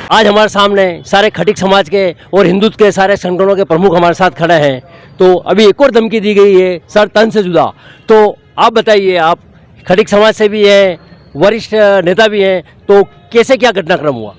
आज हमारे सामने सारे खटीक समाज के और हिंदुत्व के सारे संगठनों के प्रमुख हमारे साथ खड़े हैं। तो अभी एक और धमकी दी गई है सर तन से जुदा। तो आप बताइए, आप खटीक समाज से भी हैं, वरिष्ठ नेता भी हैं, तो कैसे क्या घटनाक्रम हुआ?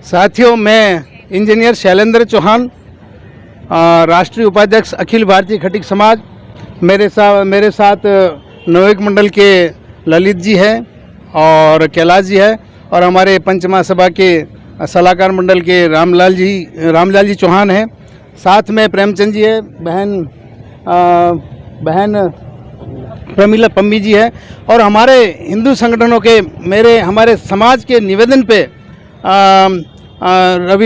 साथियों, मैं इंजीनियर शैलेंद्र चौहान, राष्ट्रीय उपाध्यक्ष अखिल भारतीय खटीक समाज। मेरे साथ नवयुग मंडल के ललित जी हैं और कैलाश जी है, और हमारे पंच महासभा के सलाहकार मंडल के रामलाल जी चौहान हैं। साथ में प्रेमचंद जी है, बहन प्रमिला पम्मी जी है, और हमारे हिंदू संगठनों के हमारे समाज के निवेदन पे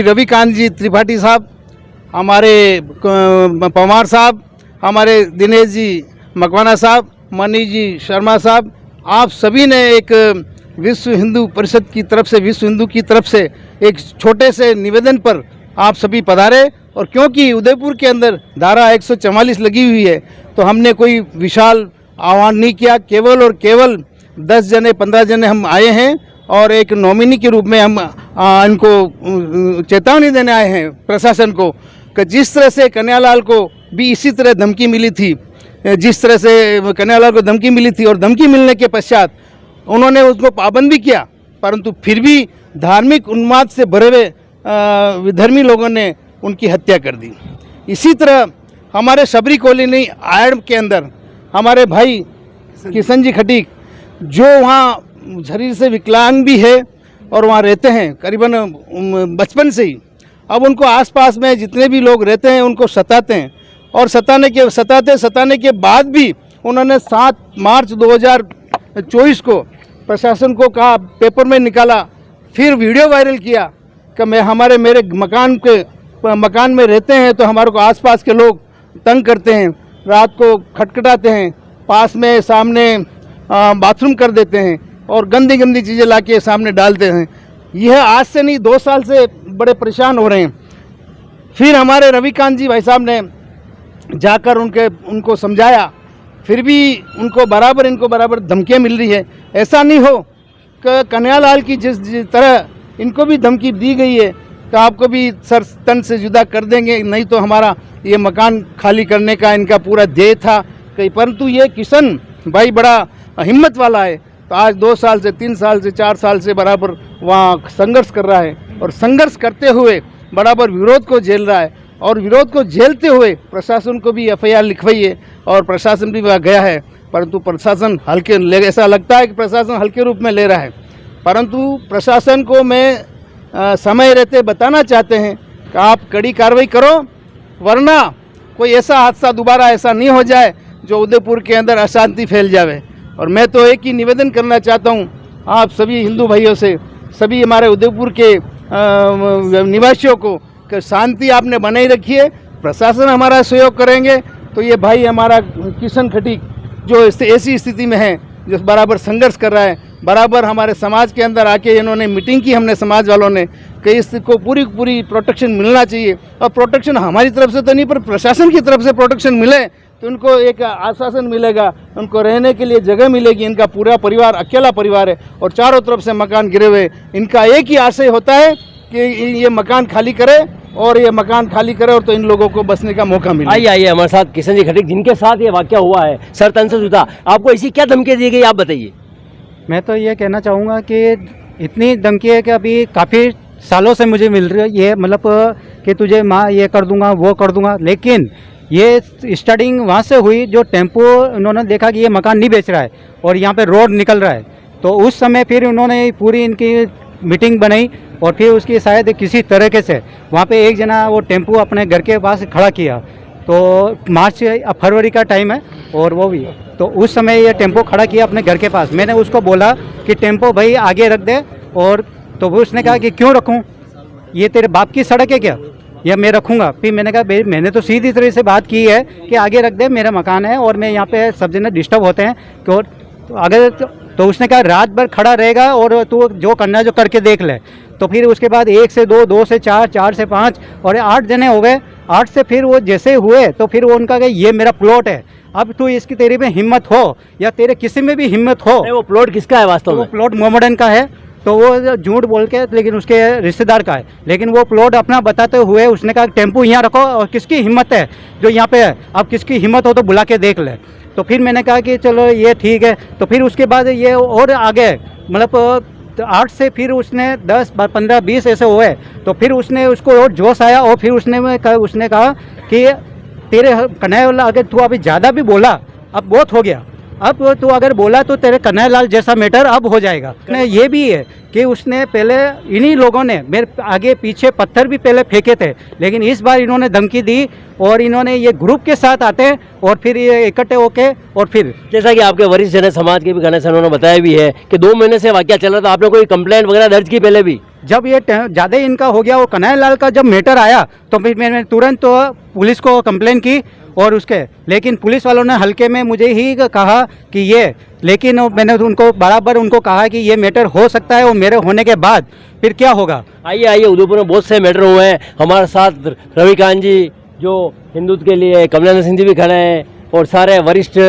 रविकांत जी त्रिपाठी साहब, हमारे पवार साहब, हमारे दिनेश जी मकवाना साहब, मनीष जी शर्मा साहब, आप सभी ने एक विश्व हिंदू परिषद की तरफ से, विश्व हिंदू की तरफ से एक छोटे से निवेदन पर आप सभी पधारे। और क्योंकि उदयपुर के अंदर धारा 144 लगी हुई है, तो हमने कोई विशाल आह्वान नहीं किया। केवल और केवल 10 जने 15 जने हम आए हैं, और एक नॉमिनी के रूप में हम इनको चेतावनी देने आए हैं प्रशासन को, कि जिस तरह से कन्हैयालाल को भी इसी तरह धमकी मिली थी, जिस तरह से कन्हैयालाल को धमकी मिली थी, और धमकी मिलने के पश्चात उन्होंने उसको पाबंद भी किया, परंतु फिर भी धार्मिक उन्माद से भरे हुए विधर्मी लोगों ने उनकी हत्या कर दी। इसी तरह हमारे शबरी कॉलोनी आयड़ के अंदर हमारे भाई किशन जी खटीक, जो वहाँ शरीर से विकलांग भी है और वहाँ रहते हैं करीबन बचपन से ही, अब उनको आसपास में जितने भी लोग रहते हैं उनको सताते हैं, और सताने के बाद भी उन्होंने 7 मार्च 2024 को प्रशासन को कहा, पेपर में निकाला, फिर वीडियो वायरल किया कि मेरे मकान में रहते हैं तो हमारे को आसपास के लोग तंग करते हैं, रात को खटखटाते हैं, पास में सामने बाथरूम कर देते हैं, और गंदी चीज़ें लाके सामने डालते हैं। यह आज से नहीं 2 साल से बड़े परेशान हो रहे हैं। फिर हमारे रविकांत जी भाई साहब ने जाकर उनको समझाया, फिर भी इनको बराबर धमकियाँ मिल रही है। ऐसा नहीं हो कि कन्हैयालाल की जिस तरह इनको भी धमकी दी गई है कि आपको भी सर तन से जुदा कर देंगे, नहीं तो हमारा ये मकान खाली करने का इनका पूरा ध्येय था। परंतु ये किशन भाई बड़ा हिम्मत वाला है, तो आज 2 साल से 3 साल से 4 साल से बराबर वहाँ संघर्ष कर रहा है, और संघर्ष करते हुए बराबर विरोध को झेल रहा है, और विरोध को झेलते हुए प्रशासन को भी FIR लिखवाई है, और प्रशासन भी वहाँ गया है, परंतु प्रशासन ऐसा लगता है कि प्रशासन हल्के रूप में ले रहा है। परंतु प्रशासन को मैं समय रहते बताना चाहते हैं कि आप कड़ी कार्रवाई करो, वरना कोई ऐसा हादसा दोबारा ऐसा नहीं हो जाए जो उदयपुर के अंदर अशांति फैल जाए। और मैं तो एक ही निवेदन करना चाहता हूँ आप सभी हिंदू भाइयों से, सभी हमारे उदयपुर के निवासियों को, कि शांति आपने बनाई रखिए, प्रशासन हमारा सहयोग करेंगे। तो ये भाई हमारा किशन खटीक जो ऐसी स्थिति में है, जो बराबर संघर्ष कर रहा है, बराबर हमारे समाज के अंदर आके इन्होंने मीटिंग की, हमने समाज वालों ने, कि इसको पूरी प्रोटेक्शन मिलना चाहिए। और प्रोटेक्शन हमारी तरफ से तो नहीं, पर प्रशासन की तरफ से प्रोटेक्शन मिले तो उनको एक आश्वासन मिलेगा, उनको रहने के लिए जगह मिलेगी। इनका पूरा परिवार अकेला परिवार है, और चारों तरफ से मकान गिरे हुए। इनका एक ही आशय होता है कि ये मकान खाली करे, और तो इन लोगों को बसने का मौका मिले। आइए हमारे साथ किशन जी खटीक, जिनके साथ ये वाकया हुआ है, सर तन से जुदा, आपको इसी क्या धमकी दी गई, आप बताइए। मैं तो ये कहना चाहूँगा कि इतनी धमकी है कि अभी काफ़ी सालों से मुझे मिल रही है, ये मतलब कि तुझे माँ ये कर दूंगा वो कर दूंगा। लेकिन ये स्टार्टिंग वहाँ से हुई, जो टेम्पो उन्होंने देखा कि ये मकान नहीं बेच रहा है और यहाँ पे रोड निकल रहा है, तो उस समय फिर उन्होंने पूरी इनकी मीटिंग बनाई, और फिर उसकी शायद किसी तरीके से वहाँ पे एक जना वो टेम्पो अपने घर के पास खड़ा किया। तो फरवरी का टाइम है, और वो भी तो उस समय ये टेम्पो खड़ा किया अपने घर के पास। मैंने उसको बोला कि टेम्पो भाई आगे रख दे, और तो वो उसने कहा कि क्यों रखूं, ये तेरे बाप की सड़क है क्या, या मैं रखूंगा। फिर मैंने कहा भाई मैंने तो सीधी तरह से बात की है कि आगे रख दे, मेरा मकान है और मैं यहाँ पे सब जने डिस्टर्ब होते हैं, तो अगर तो उसने कहा रात भर खड़ा रहेगा और तू जो करना है जो करके देख ले। तो फिर उसके बाद 1 से 2, 2 से 4, 4 से 5 और 8 जने हो गए। 8 से फिर वो जैसे हुए तो फिर वो उनका ये मेरा प्लॉट है, अब तू इसकी तेरी में हिम्मत हो या तेरे किसी में भी हिम्मत हो। वो प्लॉट किसका है वास्तव में? वो प्लॉट मोहम्मदन का है तो वो झूठ बोल के, लेकिन उसके रिश्तेदार का है, लेकिन वो प्लॉट अपना बताते हुए उसने कहा टेम्पू यहाँ रखो और किसकी हिम्मत है जो यहाँ पे है, अब किसकी हिम्मत हो तो बुला के देख ले। तो फिर मैंने कहा कि चलो ये ठीक है। तो फिर उसके बाद ये और आगे मतलब 8 से फिर उसने 10 15 20 ऐसे हुए। तो फिर उसने उसको और जोश आया और फिर उसने कहा कि तेरे कन्हैया अगर तू अभी ज़्यादा भी बोला, अब बहुत हो गया, अब तू अगर बोला तो तेरे कन्हैया लाल जैसा मैटर अब हो जाएगा। ये भी है कि उसने पहले इन्हीं लोगों ने मेरे आगे पीछे पत्थर भी पहले फेंके थे, लेकिन इस बार इन्होंने धमकी दी और इन्होंने ये ग्रुप के साथ आते हैं और फिर ये इकट्ठे होके और फिर जैसा कि आपके वरिष्ठ जन समाज के भी गणेश उन्होंने बताया भी है कि 2 महीने से वाकया चल रहा था, आपने कोई कंप्लेंट वगैरह दर्ज की पहले भी? जब ये ज़्यादा इनका हो गया और कन्हैया लाल का जब मैटर आया तो फिर मैंने तुरंत तो पुलिस को कंप्लेन की और उसके, लेकिन पुलिस वालों ने हल्के में मुझे ही कहा कि ये, लेकिन मैंने उनको बराबर उनको कहा कि ये मैटर हो सकता है और मेरे होने के बाद फिर क्या होगा। आइए उदयपुर में बहुत से मैटर हुए हैं। हमारे साथ रविकांत जी जो हिंदुत्व के लिए, कमलेंद्र सिंह जी भी खड़े हैं और सारे वरिष्ठ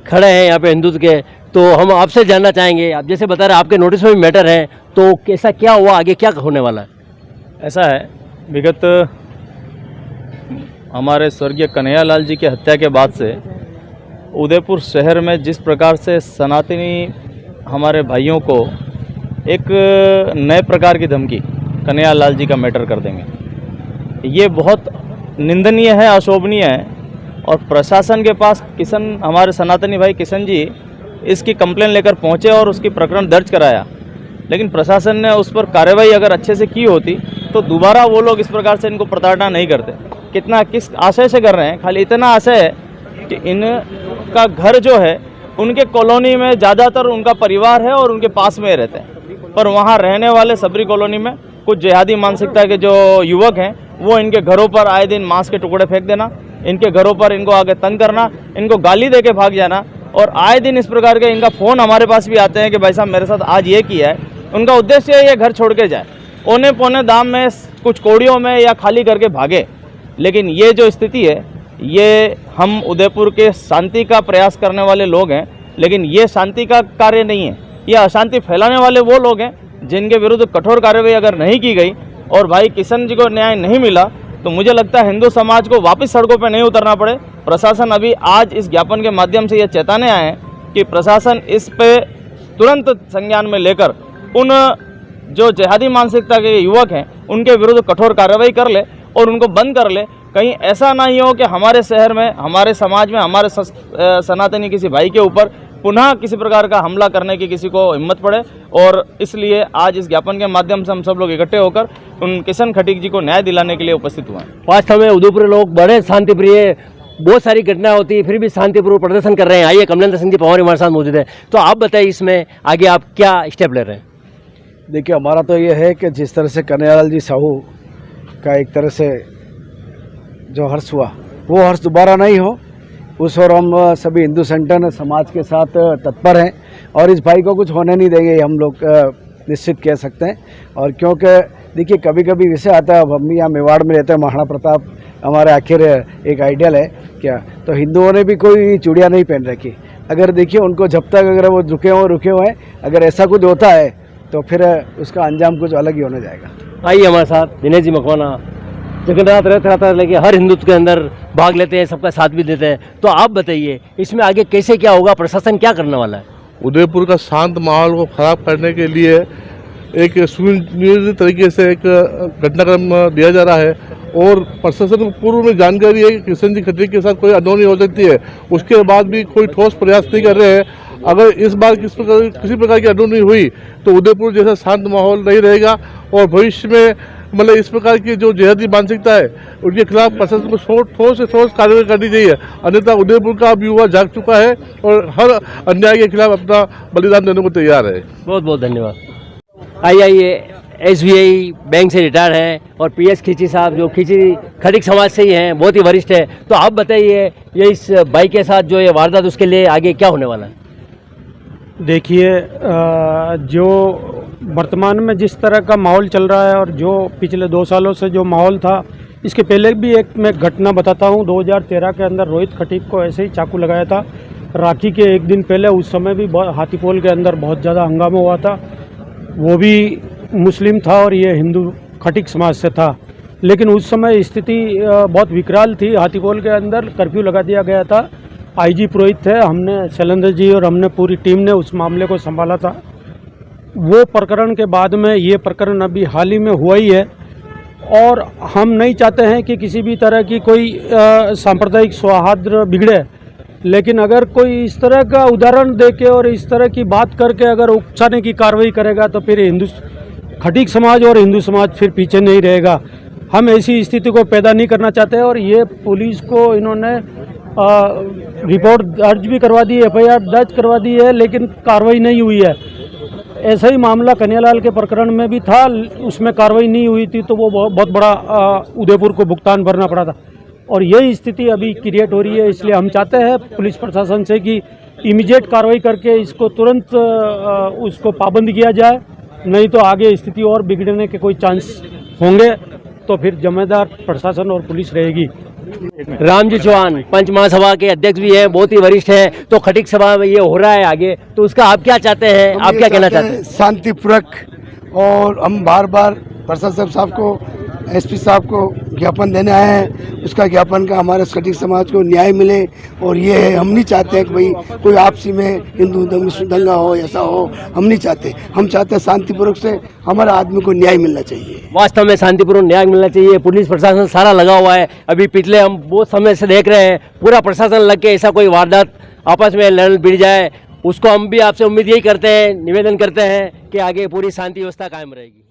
खड़े हैं यहाँ पे हिंदुत्व के। तो हम आपसे जानना चाहेंगे, आप जैसे बता रहे आपके नोटिस में भी मैटर है, तो कैसा क्या हुआ, आगे क्या होने वाला है? ऐसा है, विगत हमारे स्वर्गीय कन्हैया लाल जी की हत्या के बाद से उदयपुर शहर में जिस प्रकार से सनातनी हमारे भाइयों को एक नए प्रकार की धमकी कन्हैया लाल जी का मैटर कर देंगे, ये बहुत निंदनीय है, अशोभनीय है। और प्रशासन के पास हमारे सनातनी भाई किशन जी इसकी कंप्लेन लेकर पहुंचे और उसकी प्रकरण दर्ज कराया, लेकिन प्रशासन ने उस पर कार्रवाई अगर अच्छे से की होती तो दोबारा वो लोग इस प्रकार से इनको प्रताड़ना नहीं करते। किस आशय से कर रहे हैं, खाली इतना आशय है कि इनका घर जो है उनके कॉलोनी में ज़्यादातर उनका परिवार है और उनके पास में रहते हैं, पर वहाँ रहने वाले सबरी कॉलोनी में कुछ जिहादी मानसिकता के जो युवक हैं वो इनके घरों पर आए दिन मांस के टुकड़े फेंक देना, इनके घरों पर इनको आगे तंग करना, इनको गाली दे के भाग जाना। और आए दिन इस प्रकार के इनका फ़ोन हमारे पास भी आते हैं कि भाई साहब मेरे साथ आज ये किया है। उनका उद्देश्य है ये घर छोड़ के जाए, औने पौने दाम में कुछ कौड़ियों में या खाली करके भागे। लेकिन ये जो स्थिति है, ये हम उदयपुर के शांति का प्रयास करने वाले लोग हैं, लेकिन ये शांति का कार्य नहीं है, ये अशांति फैलाने वाले वो लोग हैं जिनके विरुद्ध कठोर कार्रवाई अगर नहीं की गई और भाई किशन जी को न्याय नहीं मिला तो मुझे लगता है हिंदू समाज को वापस सड़कों पर नहीं उतरना पड़े। प्रशासन अभी आज इस ज्ञापन के माध्यम से ये चेताने आए हैं कि प्रशासन इस पे तुरंत संज्ञान में लेकर उन जो जिहादी मानसिकता के युवक हैं उनके विरुद्ध कठोर कार्रवाई कर ले और उनको बंद कर ले। कहीं ऐसा नहीं हो कि हमारे शहर में, हमारे समाज में, हमारे सनातनी किसी भाई के ऊपर पुनः किसी प्रकार का हमला करने की किसी को हिम्मत पड़े। और इसलिए आज इस ज्ञापन के माध्यम से हम सब लोग इकट्ठे होकर उन किशन खटीक जी को न्याय दिलाने के लिए उपस्थित हुए हैं। वास्तव में उदयपुर लोग बड़े शांतिप्रिय, बहुत सारी घटनाएं होती है फिर भी शांतिपूर्वक प्रदर्शन कर रहे हैं। आइए कमलेंद्र सिंह जी पवार हमारे साथ मौजूद है, तो आप बताइए इसमें आगे आप क्या स्टेप ले रहे हैं? देखिए, हमारा तो ये है कि जिस तरह से कन्हैयालाल जी साहू का एक तरह से जो हर्ष हुआ वो हर्ष दोबारा नहीं हो, उस और हम सभी हिंदू संगठन समाज के साथ तत्पर हैं और इस भाई को कुछ होने नहीं देंगे, ये हम लोग निश्चित कह सकते हैं। और क्योंकि देखिए कभी कभी विषय आता है, अब हम यहाँ मेवाड़ में रहते हैं, महाराणा प्रताप हमारे आखिर एक आइडियल है क्या, तो हिंदुओं ने भी कोई चूड़ियाँ नहीं पहन रखी। अगर देखिए उनको जब तक अगर वो रुके हुए हैं, अगर ऐसा कुछ होता है तो फिर उसका अंजाम कुछ अलग ही होने जाएगा। आइए हमारे साथ दिनेश जी मकवाना जगन्नाथ रथ यात्रा लेके हर हिंदुत्व के अंदर भाग लेते हैं, सबका साथ भी देते हैं, तो आप बताइए इसमें आगे कैसे क्या होगा, प्रशासन क्या करने वाला है? उदयपुर का शांत माहौल को खराब करने के लिए एक सुनियोजित तरीके से एक घटनाक्रम दिया जा रहा है और प्रशासन को पूर्व में जानकारी है कि किशन जी खटीक के साथ कोई अनहोनी हो सकती है, उसके बाद भी कोई ठोस प्रयास नहीं कर रहे हैं। अगर इस बार किसी प्रकार की अनहोनी हुई तो उदयपुर जैसा शांत माहौल नहीं रहेगा और भविष्य में मतलब इस प्रकार की जो जिहादी मानसिकता है उनके खिलाफ प्रशासन को ठोस से ठोस कार्रवाई करनी चाहिए, अन्यथा उदयपुर का अब युवा जाग चुका है और हर अन्याय के खिलाफ अपना बलिदान देने को तैयार है। बहुत बहुत धन्यवाद। आइए SBI बैंक से रिटायर हैं और PS खींची साहब जो खटीक समाज से ही हैं, बहुत ही वरिष्ठ है, तो आप बताइए ये इस बाइक के साथ जो ये वारदात उसके लिए आगे क्या होने वाला है? देखिए, जो वर्तमान में जिस तरह का माहौल चल रहा है और जो पिछले 2 सालों से जो माहौल था, इसके पहले भी एक मैं घटना बताता हूँ। 2013 के अंदर रोहित खटीक को ऐसे ही चाकू लगाया था राखी के एक दिन पहले, उस समय भी हाथीपोल के अंदर बहुत ज़्यादा हंगामा हुआ था। वो भी मुस्लिम था और ये हिंदू खटिक समाज से था। लेकिन उस समय स्थिति बहुत विकराल थी। हाथीपोल के अंदर कर्फ्यू लगा दिया गया था। आईजी पुरोहित थे, हमने शैलेंद्र जी और हमने पूरी टीम ने उस मामले को संभाला था। वो प्रकरण के बाद में ये प्रकरण अभी हाल ही में हुआ ही है और हम नहीं चाहते हैं कि किसी भी तरह की कोई सांप्रदायिक सौहार्द बिगड़े। लेकिन अगर कोई इस तरह का उदाहरण देके और इस तरह की बात करके अगर उकसाने की कार्रवाई करेगा तो फिर खटीक समाज और हिंदू समाज फिर पीछे नहीं रहेगा। हम ऐसी स्थिति को पैदा नहीं करना चाहते और ये पुलिस को इन्होंने रिपोर्ट दर्ज भी करवा दी, FIR दर्ज करवा दी है, लेकिन कार्रवाई नहीं हुई है। ऐसा ही मामला कन्हैयालाल के प्रकरण में भी था, उसमें कार्रवाई नहीं हुई थी तो वो बहुत बड़ा उदयपुर को भुगतान भरना पड़ा था और यही स्थिति अभी क्रिएट हो रही है। इसलिए हम चाहते हैं पुलिस प्रशासन से कि इमीडिएट कार्रवाई करके इसको तुरंत उसको पाबंद किया जाए, नहीं तो आगे स्थिति और बिगड़ने के कोई चांस होंगे तो फिर जिम्मेदार प्रशासन और पुलिस रहेगी। रामजी चौहान पंच महासभा के अध्यक्ष भी हैं, बहुत ही वरिष्ठ हैं, तो खटीक सभा में ये हो रहा है आगे, तो उसका आप क्या चाहते हैं, आप क्या कहना चाहते हैं? शांतिपूर्वक, और हम बार बार प्रशासक साहब को, SP साहब को ज्ञापन देने आए हैं। उसका ज्ञापन का हमारे खटीक समाज को न्याय मिले और ये है, हम नहीं चाहते हैं कि भाई कोई आपसी में हिंदू दंगा हो, ऐसा हो, हम नहीं चाहते। हम चाहते हैं शांतिपूर्वक से हमारे आदमी को न्याय मिलना चाहिए। वास्तव में शांतिपूर्ण न्याय मिलना चाहिए। पुलिस प्रशासन सारा लगा हुआ है। अभी पिछले हम बहुत समय से देख रहे हैं पूरा प्रशासन लग के ऐसा कोई वारदात आपस में लड़ भिड़ जाए, उसको हम भी आपसे उम्मीद यही करते हैं, निवेदन करते हैं कि आगे पूरी शांति व्यवस्था कायम रहेगी।